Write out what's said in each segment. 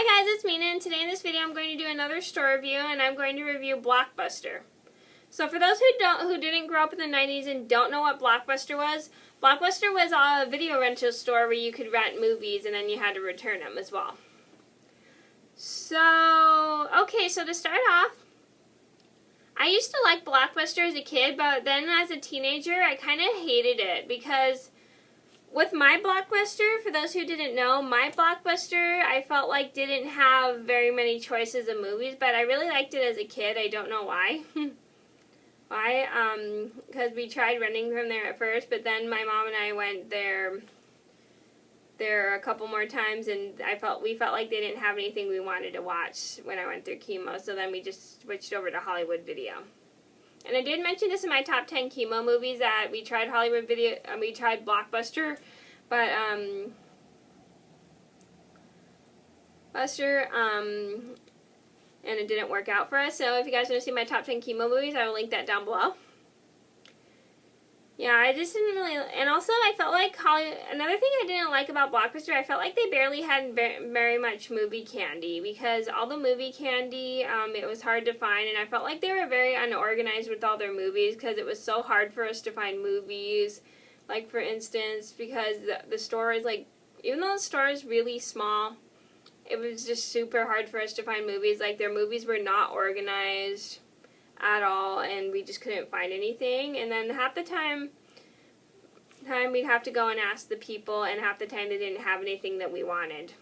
Hi guys, it's Mina, and today in this video I'm going to do another store review, and I'm going to review Blockbuster. So for those who didn't grow up in the 90s and don't know what Blockbuster was a video rental store where you could rent movies and then you had to return them as well. So, okay, so to start off, I used to like Blockbuster as a kid, but then as a teenager I kind of hated it because with my Blockbuster, for those who didn't know, my Blockbuster, I felt like didn't have very many choices of movies, but I really liked it as a kid. I don't know why. Why? Because we tried renting from there at first, but then my mom and I went there a couple more times, and we felt like they didn't have anything we wanted to watch when I went through chemo, so then we just switched over to Hollywood Video. And I did mention this in my top 10 chemo movies that we tried Hollywood Video, we tried Blockbuster, but and it didn't work out for us. So if you guys want to see my top 10 chemo movies, I will link that down below. Yeah, I just didn't really, and also I felt like another thing I didn't like about Blockbuster, I felt like they barely had very much movie candy, because all the movie candy, it was hard to find, and I felt like they were very unorganized with all their movies, because it was so hard for us to find movies, like for instance, because the store is like, even though the store is really small, it was just super hard for us to find movies. Like their movies were not organized at all, and we just couldn't find anything. And then half the time we'd have to go and ask the people, and half the time they didn't have anything that we wanted.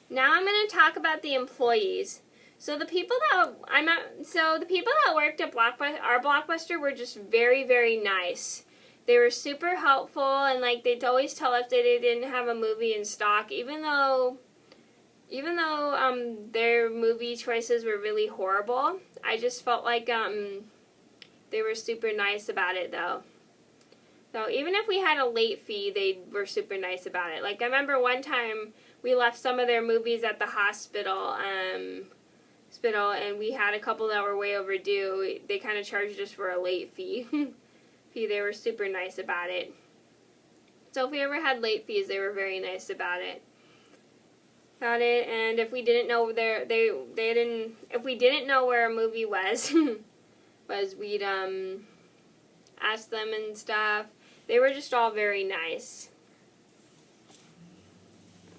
Now I'm going to talk about the employees. So the people that worked at our Blockbuster were just very, very nice. They were super helpful, and like they'd always tell us that they didn't have a movie in stock, even though their movie choices were really horrible. I just felt like they were super nice about it, though. So even if we had a late fee, they were super nice about it. Like I remember one time we left some of their movies at the hospital, and we had a couple that were way overdue. They kind of charged us for a late fee. They were super nice about it. So if we ever had late fees, they were very nice about it. And if we didn't know if we didn't know where a movie was, we'd ask them and stuff. They were just all very nice.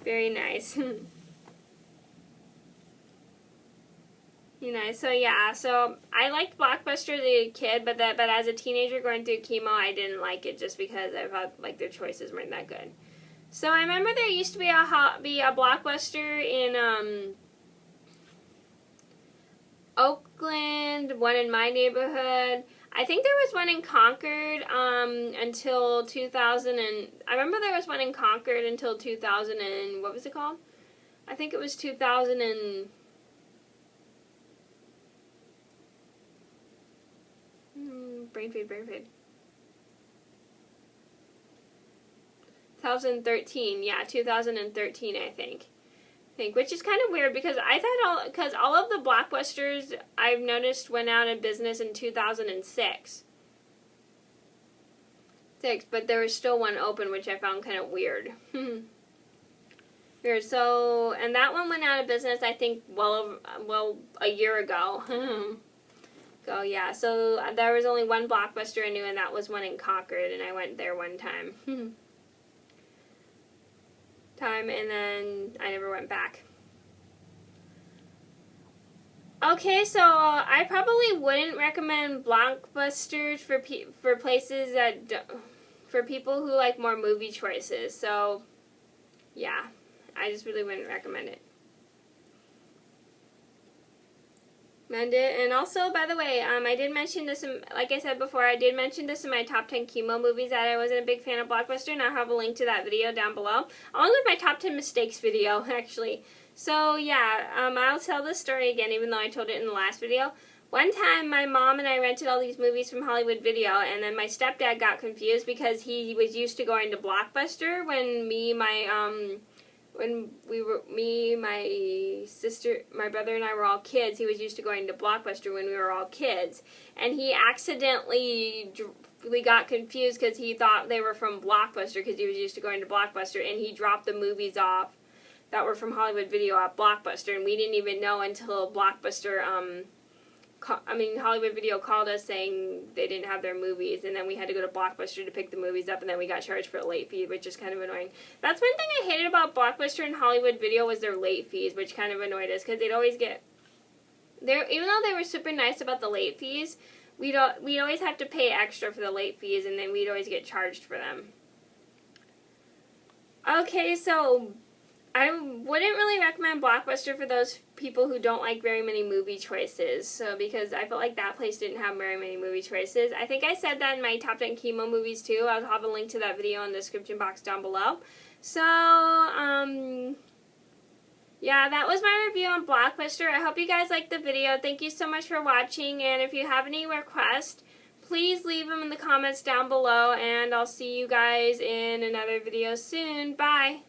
Very nice. You know, so yeah, so I liked Blockbuster as a kid, but as a teenager going through chemo, I didn't like it just because I felt like their choices weren't that good. So I remember there used to be a Blockbuster in Oakland, one in my neighborhood. I think there was one in Concord until 2000, and I remember there was one in Concord until 2000 and what was it called? I think it was 2000 and brain fade. 2013, yeah, 2013, I think, which is kind of weird because I thought all of the Blockbusters I've noticed went out of business in 2006. But there was still one open, which I found kind of weird. Weird. So, and that one went out of business, I think, well, a year ago. Yeah, so there was only one Blockbuster I knew, and that was one in Concord, and I went there one time. And then I never went back. Okay, so I probably wouldn't recommend Blockbusters for places for people who like more movie choices. So, yeah, I just really wouldn't recommend it. And also, by the way, I did mention this, like I said before, I did mention this in my top 10 chemo movies that I wasn't a big fan of Blockbuster, and I'll have a link to that video down below, along with my top 10 mistakes video, actually. So, yeah, I'll tell this story again, even though I told it in the last video. One time, my mom and I rented all these movies from Hollywood Video, and then my stepdad got confused because he was used to going to Blockbuster when my sister, my brother, and I were all kids. He was used to going to Blockbuster when we were all kids. And he accidentally got confused because he thought they were from Blockbuster because he was used to going to Blockbuster, and he dropped the movies off that were from Hollywood Video at Blockbuster, and we didn't even know until Blockbuster, Hollywood Video called us saying they didn't have their movies, and then we had to go to Blockbuster to pick the movies up, and then we got charged for a late fee, which is kind of annoying. That's one thing I hated about Blockbuster and Hollywood Video was their late fees, which kind of annoyed us, because they'd always get, even though they were super nice about the late fees, we'd always have to pay extra for the late fees, and then we'd always get charged for them. Okay, so I wouldn't really recommend Blockbuster for those people who don't like very many movie choices. So, because I felt like that place didn't have very many movie choices. I think I said that in my top 10 chemo movies too. I'll have a link to that video in the description box down below. So, yeah, that was my review on Blockbuster. I hope you guys liked the video. Thank you so much for watching. And if you have any requests, please leave them in the comments down below. And I'll see you guys in another video soon. Bye!